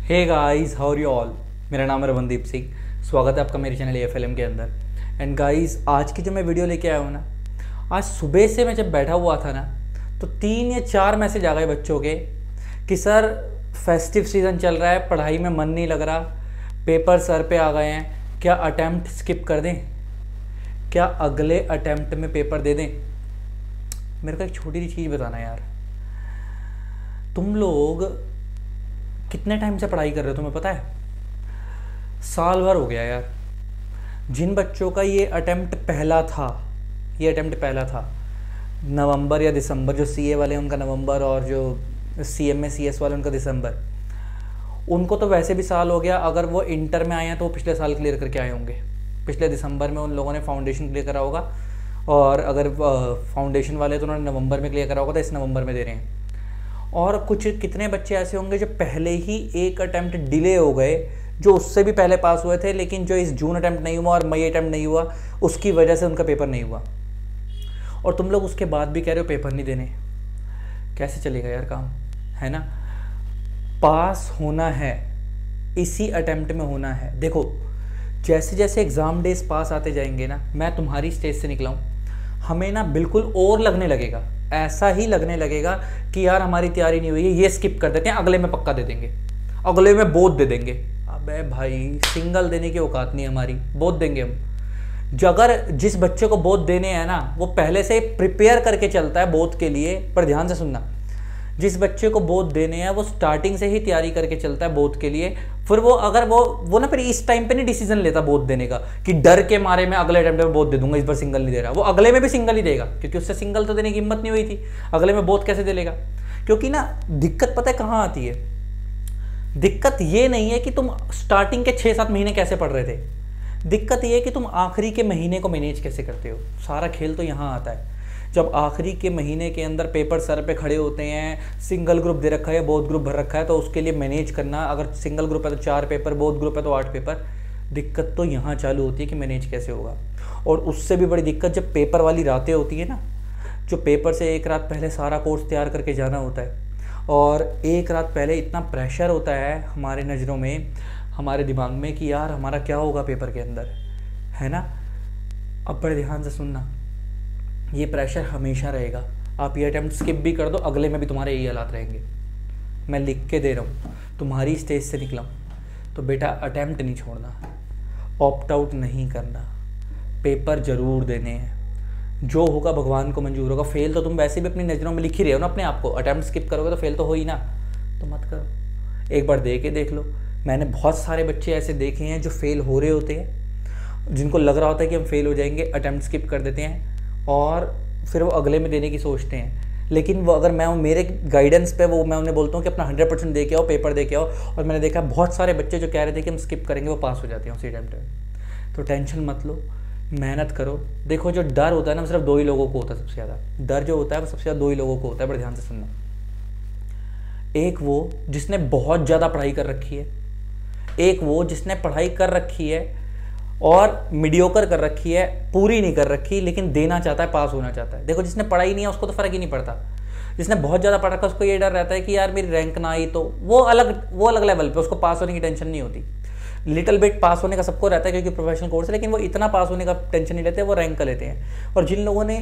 Hey guys, how are you all. मेरा नाम है रमनदीप सिंह। स्वागत है आपका मेरे चैनल AFLM के अंदर। एंड गाइस, आज की जो मैं वीडियो लेके आया हूँ ना, आज सुबह से मैं जब बैठा हुआ था ना, तो 3 या 4 मैसेज आ गए बच्चों के कि सर फेस्टिव सीज़न चल रहा है, पढ़ाई में मन नहीं लग रहा, पेपर सर पे आ गए हैं, क्या अटैम्प्ट स्किप कर दें, क्या अगले अटैम्प्ट में पेपर दे दें। मेरे को एक छोटी सी चीज़ बताना यार, तुम लोग कितने टाइम से पढ़ाई कर रहे हो तुम्हें पता है? साल भर हो गया यार। जिन बच्चों का ये अटेम्प्ट पहला था, नवंबर या दिसंबर, जो CA वाले उनका नवंबर और जो CMA CS वाले उनका दिसंबर, उनको तो वैसे भी साल हो गया। अगर वो इंटर में आए हैं तो वो पिछले साल क्लियर करके आए होंगे। पिछले दिसंबर में उन लोगों ने फाउंडेशन क्लियर करा होगा, और अगर फाउंडेशन वाले तो उन्होंने नवंबर में क्लियर करा होगा, तो इस नवंबर में दे रहे हैं। और कुछ कितने बच्चे ऐसे होंगे जो पहले ही एक अटैम्प्ट डिले हो गए, जो उससे भी पहले पास हुए थे, लेकिन जो इस जून अटैम्प्ट नहीं हुआ और मई अटैम्प्ट नहीं हुआ, उसकी वजह से उनका पेपर नहीं हुआ। और तुम लोग उसके बाद भी कह रहे हो पेपर नहीं देने। कैसे चलेगा यार काम, है ना? पास होना है, इसी अटैम्प्ट में होना है। देखो, जैसे जैसे एग्ज़ाम डेज पास आते जाएंगे ना, मैं तुम्हारी स्टेज से निकला हूँ, हमें ना बिल्कुल और लगने लगेगा, ऐसा ही लगने लगेगा कि यार हमारी तैयारी नहीं हुई है, ये स्किप कर देते हैं, अगले में पक्का दे देंगे, अगले में बोध दे देंगे। अबे भाई, सिंगल देने की औकात नहीं हमारी, बोध देंगे हम। जो अगर जिस बच्चे को बोध देने हैं ना, वो पहले से प्रिपेयर करके चलता है बोध के लिए। पर ध्यान से सुनना, जिस बच्चे को बोध देने हैं वो स्टार्टिंग से ही तैयारी करके चलता है बोध के लिए। फिर वो अगर वो ना फिर इस टाइम पे नहीं डिसीजन लेता बोध देने का कि डर के मारे मैं अगले अटेम्प्ट में बोध दे दूंगा, इस बार सिंगल नहीं दे रहा। वो अगले में भी सिंगल ही देगा, क्योंकि उससे सिंगल तो देने की हिम्मत नहीं हुई थी, अगले में बोध कैसे दे लेगा? क्योंकि ना दिक्कत पता है कहाँ आती है? दिक्कत ये नहीं है कि तुम स्टार्टिंग के 6-7 महीने कैसे पढ़ रहे थे, दिक्कत ये है कि तुम आखिरी के महीने को मैनेज कैसे करते हो। सारा खेल तो यहाँ आता है। जब आखिरी के महीने के अंदर पेपर सर पे खड़े होते हैं, सिंगल ग्रुप दे रखा है, बोथ ग्रुप भर रखा है, तो उसके लिए मैनेज करना, अगर सिंगल ग्रुप है तो 4 पेपर, बोथ ग्रुप है तो 8 पेपर। दिक्कत तो यहाँ चालू होती है कि मैनेज कैसे होगा। और उससे भी बड़ी दिक्कत जब पेपर वाली रातें होती है ना, जो पेपर से एक रात पहले सारा कोर्स तैयार करके जाना होता है, और एक रात पहले इतना प्रेशर होता है हमारे नज़रों में, हमारे दिमाग में कि यार हमारा क्या होगा पेपर के अंदर, है ना? अब बड़े ध्यान से सुनना, ये प्रेशर हमेशा रहेगा। आप ये अटैम्प्ट स्किप भी कर दो, अगले में भी तुम्हारे यही हालात रहेंगे। मैं लिख के दे रहा हूँ, तुम्हारी स्टेज से निकला हूँ, तो बेटा अटैम्प्ट नहीं छोड़ना, ऑप्ट आउट नहीं करना, पेपर ज़रूर देने हैं। जो होगा भगवान को मंजूर होगा। फेल तो तुम वैसे भी अपनी नज़रों में लिख ही रहे हो ना अपने आप को। अटैम्प्ट स्किप करोगे तो फेल तो हो ही ना, तो मत करो। एक बार दे के देख लो। मैंने बहुत सारे बच्चे ऐसे देखे हैं जो फेल हो रहे होते हैं, जिनको लग रहा होता है कि हम फेल हो जाएंगे, अटैम्प्ट स्किप कर देते हैं और फिर वो अगले में देने की सोचते हैं। लेकिन वो अगर मैं मेरे गाइडेंस पे मैं उन्हें बोलता हूँ कि अपना 100% दे के आओ, पेपर दे के आओ, और मैंने देखा बहुत सारे बच्चे जो कह रहे थे कि हम स्किप करेंगे, वो पास हो जाते हैं उसी अटैम्प्ट में। तो टेंशन मत लो, मेहनत करो। देखो, जो डर होता है ना, सिर्फ 2 ही लोगों को होता है सबसे ज़्यादा। डर जो होता है वो सबसे ज़्यादा 2 ही लोगों को होता है, बड़े ध्यान से सुनना। एक वो जिसने बहुत ज़्यादा पढ़ाई कर रखी है, एक वो जिसने पढ़ाई कर रखी है और मीडियोकर कर रखी है, पूरी नहीं कर रखी, लेकिन देना चाहता है, पास होना चाहता है। देखो, जिसने पढ़ाई नहीं है उसको तो फ़र्क ही नहीं पड़ता। जिसने बहुत ज़्यादा पढ़ा रखा है उसको ये डर रहता है कि यार मेरी रैंक ना आई तो वो अलग लेवल पे, उसको पास होने की टेंशन नहीं होती। लिटिल बिट पास होने का सबको रहता है क्योंकि प्रोफेशनल कोर्स है, लेकिन वो इतना पास होने का टेंशन नहीं लेते, वो रैंक का लेते हैं। और जिन लोगों ने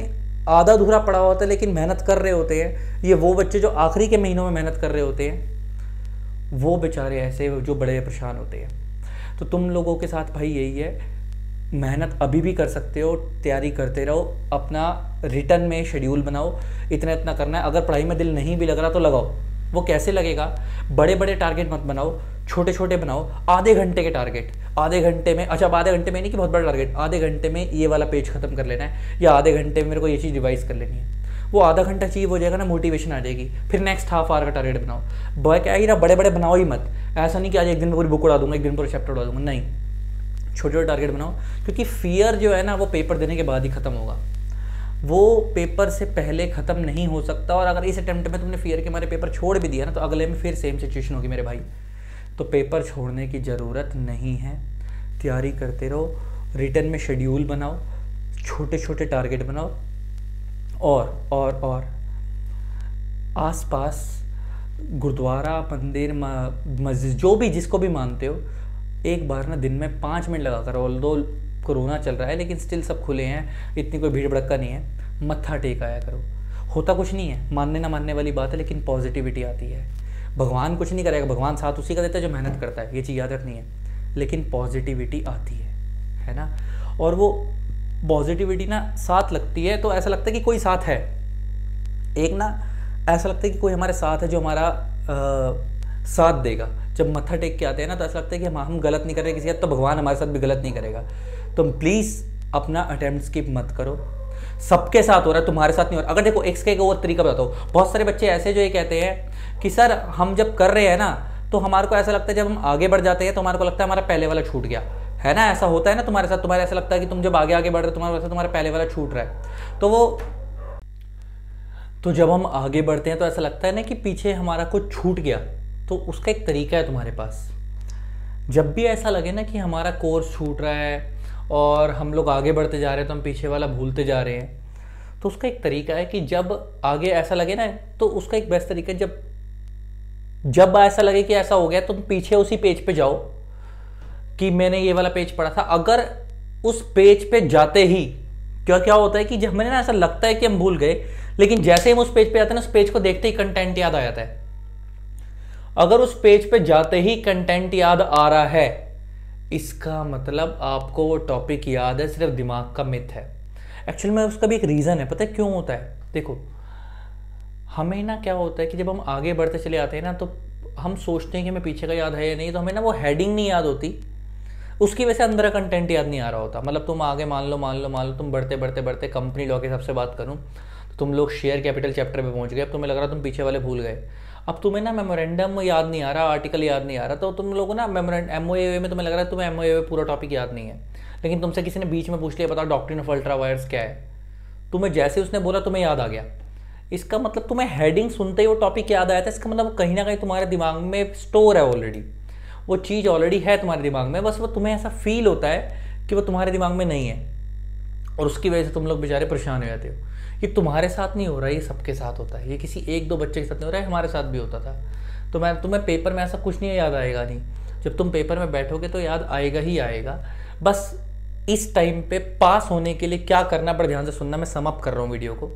आधा अधूरा पढ़ा होता है लेकिन मेहनत कर रहे होते हैं, ये वो बच्चे जो आखिरी के महीनों में मेहनत कर रहे होते हैं, वो बेचारे ऐसे जो बड़े परेशान होते हैं। तो तुम लोगों के साथ भाई यही है, मेहनत अभी भी कर सकते हो, तैयारी करते रहो, अपना रिटर्न में शेड्यूल बनाओ, इतना करना है। अगर पढ़ाई में दिल नहीं भी लग रहा तो लगाओ। वो कैसे लगेगा? बड़े बड़े टारगेट मत बनाओ, छोटे छोटे बनाओ। आधे घंटे के टारगेट, आधे घंटे में, अच्छा आधे घंटे में नहीं कि बहुत बड़ा टारगेट, आधे घंटे में ये वाला पेज खत्म कर लेना है, या आधे घंटे में मेरे को ये चीज़ रिवाइज कर लेनी है। वो आधा घंटा चाहिए हो जाएगा ना, मोटिवेशन आ जाएगी। फिर नेक्स्ट हाफ आवर का टारगेट बनाओ। क्या है ना, बड़े बड़े बनाओ ही मत। ऐसा नहीं कि आज एक दिन में पूरी बुक उड़ा दूंगा, एक दिन पूरा चैप्टर उड़ा दूंगा, नहीं। छोटे छोटे टारगेट बनाओ, क्योंकि फियर जो है ना, वो पेपर देने के बाद ही खत्म होगा, वो पेपर से पहले ख़त्म नहीं हो सकता। और अगर इस अटेम्प्ट में तुमने फियर के मारे पेपर छोड़ भी दिया ना, तो अगले में फिर सेम सिचुएशन होगी मेरे भाई। तो पेपर छोड़ने की ज़रूरत नहीं है, तैयारी करते रहो, रिटर्न में शेड्यूल बनाओ, छोटे छोटे टारगेट बनाओ, और आसपास गुरुद्वारा, मंदिर, मस्जिद, जो भी जिसको भी मानते हो, एक बार ना दिन में 5 मिनट लगा कर, ऑल्दो कोरोना चल रहा है लेकिन स्टिल सब खुले हैं, इतनी कोई भीड़ भड़का नहीं है, मत्था टेक आया करो। होता कुछ नहीं है, मानने ना मानने वाली बात है, लेकिन पॉजिटिविटी आती है। भगवान कुछ नहीं करेगा, भगवान साथ उसी का देता है जो मेहनत करता है, ये चीज़ याद रखनी है, लेकिन पॉजिटिविटी आती है ना। और वो पॉजिटिविटी ना साथ लगती है तो ऐसा लगता है कि कोई साथ है, एक ना ऐसा लगता है कि कोई हमारे साथ है जो हमारा साथ देगा। जब मत्था टेक के आते हैं ना तो ऐसा लगता है कि हम गलत नहीं कर रहे किसी का, तो भगवान हमारे साथ भी गलत नहीं करेगा। तो प्लीज़ अपना अटेम्प्ट स्किप मत करो। सबके साथ हो रहा है, तुम्हारे साथ नहीं हो रहा। अगर देखो एक और तरीका बताता हूँ, बहुत सारे बच्चे ऐसे जो ये कहते हैं कि सर हम जब कर रहे हैं ना तो हमारे को ऐसा लगता है, जब हम आगे बढ़ जाते हैं तो हमारे को लगता है हमारा पहले वाला छूट गया है ना। ऐसा होता है ना तुम्हारे साथ, तुम्हारे ऐसा लगता है कि तुम जब आगे बढ़ रहे हो तुम्हारा पहले वाला छूट रहा है। तो जब हम आगे बढ़ते हैं तो ऐसा लगता है ना कि पीछे हमारा कुछ छूट गया। तो उसका एक तरीका है तुम्हारे पास। जब भी ऐसा लगे ना कि हमारा कोर्स छूट रहा है और हम लोग आगे बढ़ते जा रहे हैं तो हम पीछे वाला भूलते जा रहे हैं, तो उसका एक तरीका है कि जब आगे ऐसा लगे ना, तो उसका एक बेस्ट तरीका है, जब ऐसा लगे कि ऐसा हो गया, तुम पीछे उसी पेज पे जाओ कि मैंने ये वाला पेज पढ़ा था। अगर उस पेज पे जाते ही क्या होता है कि जब मैंने ना ऐसा लगता है कि हम भूल गए, लेकिन जैसे ही हम उस पेज पे आते हैं ना, उस पेज को देखते ही कंटेंट याद आ जाता है। अगर उस पेज पे जाते ही कंटेंट याद आ रहा है, इसका मतलब आपको वो टॉपिक याद है, सिर्फ दिमाग का मिथ है। एक्चुअली में उसका भी एक रीज़न है, पता है क्यों होता है? देखो, हमें ना क्या होता है कि जब हम आगे बढ़ते चले आते हैं ना, तो हम सोचते हैं कि हमें पीछे का याद है या नहीं, तो हमें ना वो हेडिंग नहीं याद होती, उसकी वजह से अंदर का कंटेंट याद नहीं आ रहा होता। मतलब तुम आगे मान लो तुम बढ़ते कंपनी लॉ के हिसाब से बात करूँ तो तुम लोग शेयर कैपिटल चैप्टर पे पहुंच गए, अब तुम्हें लग रहा तुम पीछे वाले भूल गए। अब तुम्हें ना मेमोरेंडम याद नहीं आ रहा, आर्टिकल याद नहीं आ रहा, तो तुम लोग ना MOA में तुम्हें लग रहा है तुम्हें MOA में पूरा टॉपिक याद नहीं है, लेकिन तुमसे किसी ने बीच में पूछ लिया बताओ डॉक्ट्रिन ऑफ अल्ट्रा वायर्स क्या है, तुम्हें जैसे उसने बोला तुम्हें याद आ गया। इसका मतलब तुम्हें हेडिंग सुनते ही वो टॉपिक याद आया था, इसका मतलब कहीं ना कहीं तुम्हारे दिमाग में स्टोर है ऑलरेडी, वो चीज़ ऑलरेडी है तुम्हारे दिमाग में, बस वो तुम्हें ऐसा फील होता है कि वो तुम्हारे दिमाग में नहीं है, और उसकी वजह से तुम लोग बेचारे परेशान हो जाते हो। ये तुम्हारे साथ नहीं हो रहा है, ये सबके साथ होता है, ये किसी 1-2 बच्चे के साथ नहीं हो रहा है, हमारे साथ भी होता था। तो तुम्हें पेपर में ऐसा कुछ नहीं याद आएगा नहीं, जब तुम पेपर में बैठोगे तो याद आएगा ही आएगा। बस इस टाइम पे पास होने के लिए क्या करना, पर ध्यान से सुनना, मैं सम अप कर रहा हूँ वीडियो को।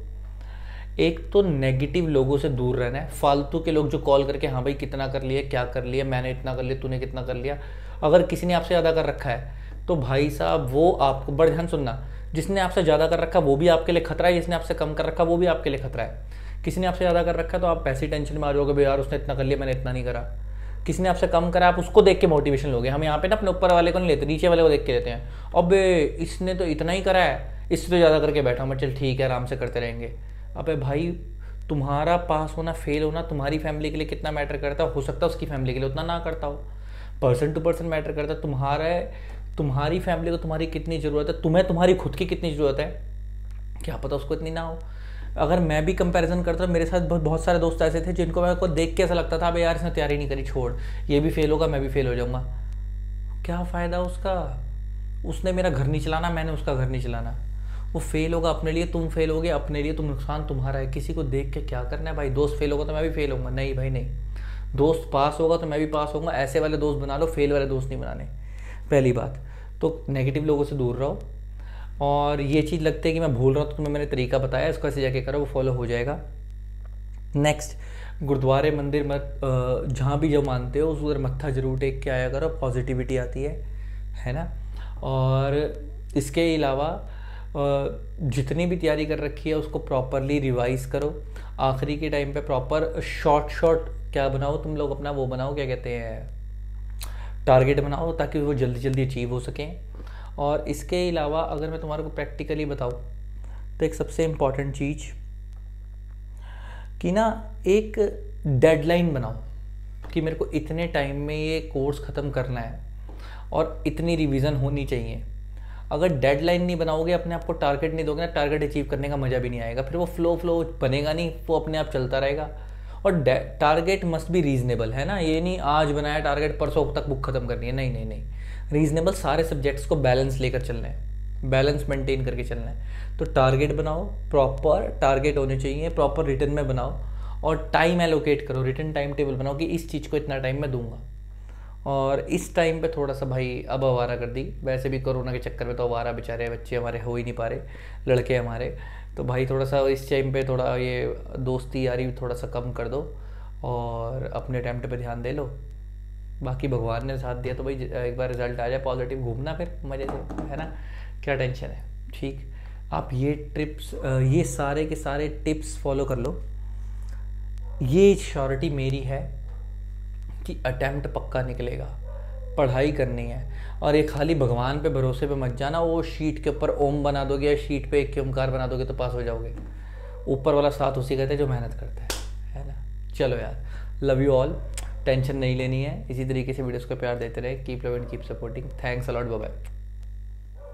एक तो नेगेटिव लोगों से दूर रहना है, फालतू के लोग जो कॉल करके हाँ भाई कितना कर लिया, क्या कर लिया, मैंने इतना कर लिया, तूने कितना कर लिया। अगर किसी ने आपसे ज़्यादा कर रखा है तो भाई साहब वो आपको, बड़े ध्यान सुनना, जिसने आपसे ज़्यादा कर रखा वो भी आपके लिए खतरा है, जिसने आपसे कम कर रखा वो भी आपके लिए खतरा है। किसी ने आपसे ज़्यादा कर रखा है तो आप पैसे टेंशन में आ जाओगे, भाई यार उसने इतना कर लिया मैंने इतना नहीं करा। किसी ने आपसे कम करा, आप उसको देख के मोटिवेशन लोगे। हम यहाँ पे ना अपने ऊपर वाले को नहीं लेते, नीचे वाले को देख के लेते हैं, अबे इसने तो इतना ही करा है, इससे तो ज़्यादा करके बैठा मैं, चल ठीक है आराम से करते रहेंगे। अबे भाई तुम्हारा पास होना फेल होना तुम्हारी फैमिली के लिए कितना मैटर करता है, हो सकता है उसकी फैमिली के लिए उतना ना करता हो। पर्सन टू पर्सन मैटर करता है, तुम्हारी फैमिली को तुम्हारी कितनी ज़रूरत है, तुम्हें तुम्हारी खुद की कितनी ज़रूरत है, क्या पता उसको इतनी ना हो। अगर मैं भी कंपैरिजन करता हूँ, मेरे साथ बहुत सारे दोस्त ऐसे थे जिनको मैं को देख के ऐसा लगता था भाई यार इसने तैयारी नहीं करी, छोड़, ये भी फेल होगा मैं भी फेल हो जाऊँगा, क्या फ़ायदा उसका, उसने मेरा घर नहीं चलाना, मैंने उसका घर नहीं चलाना। वो फेल होगा अपने लिए, तुम फेल होगे अपने लिए, तुम नुकसान तुम्हारा है। किसी को देख के क्या करना है भाई, दोस्त फेल होगा तो मैं भी फेल होऊंगा, नहीं भाई नहीं, दोस्त पास होगा तो मैं भी पास होऊंगा। ऐसे वाले दोस्त बना लो, फेल वाले दोस्त नहीं बनाने। पहली बात तो नेगेटिव लोगों से दूर रहो। और ये चीज़ लगती है कि मैं भूल रहा हूँ तो तुम्हें मैंने तरीका बताया, इसको ऐसे जाके करो, वो फॉलो हो जाएगा। नेक्स्ट, गुरुद्वारे मंदिर मत जहाँ भी जो मानते हो उधर मत्था जरूर टेक के आया करो, पॉजिटिविटी आती है ना। और इसके अलावा जितनी भी तैयारी कर रखी है उसको प्रॉपरली रिवाइज करो। आखिरी के टाइम पे प्रॉपर शॉर्ट क्या बनाओ तुम लोग, अपना वो बनाओ, क्या कहते हैं, टारगेट बनाओ, ताकि वो जल्दी जल्दी अचीव हो सकें। और इसके अलावा अगर मैं तुम्हारे को प्रैक्टिकली बताऊँ तो एक सबसे इम्पॉर्टेंट चीज़ कि ना एक डेडलाइन बनाओ कि मेरे को इतने टाइम में ये कोर्स ख़त्म करना है और इतनी रिवीजन होनी चाहिए। अगर डेडलाइन नहीं बनाओगे, अपने आप को टारगेट नहीं दोगे ना, टारगेट अचीव करने का मज़ा भी नहीं आएगा, फिर वो फ्लो बनेगा नहीं, वो अपने आप चलता रहेगा। और टारगेट मस्ट बी रीजनेबल, है ना, ये नहीं आज बनाया टारगेट परसों तक बुक खत्म करनी है, नहीं, रीजनेबल, सारे सब्जेक्ट्स को बैलेंस लेकर चलना है, बैलेंस मेंटेन करके चलना है। तो टारगेट बनाओ, प्रॉपर टारगेट होने चाहिए, प्रॉपर रिटर्न में बनाओ और टाइम एलोकेट करो, रिटर्न टाइम टेबल बनाओ कि इस चीज़ को इतना टाइम मैं दूंगा। और इस टाइम पे थोड़ा सा भाई अब आवारा कर दी, वैसे भी कोरोना के चक्कर में तो आवारा बेचारे बच्चे हमारे हो ही नहीं पा रहे, लड़के हमारे, तो भाई थोड़ा सा इस टाइम पे थोड़ा ये दोस्ती यारी थोड़ा सा कम कर दो और अपने अटेम्प्ट पे ध्यान दे लो। बाकी भगवान ने साथ दिया तो भाई एक बार रिजल्ट आ जाए पॉजिटिव, घूमना फिर मज़े से, है ना, क्या टेंशन है। ठीक, आप ये ट्रिप्स ये सारे के सारे टिप्स फॉलो कर लो। ये श्योरिटी मेरी है कि अटेम्प्ट पक्का निकलेगा, पढ़ाई करनी है। और ये खाली भगवान पे भरोसे पे मत जाना, वो शीट के ऊपर ओम बना दोगे या शीट पे एक ओमकार बना दोगे तो पास हो जाओगे। ऊपर वाला साथ उसी कहते हैं जो मेहनत करता है ना। चलो यार, लव यू ऑल, टेंशन नहीं लेनी है, इसी तरीके से वीडियोस को प्यार देते रहे, keep love and keep supporting, thanks a lot, bye bye.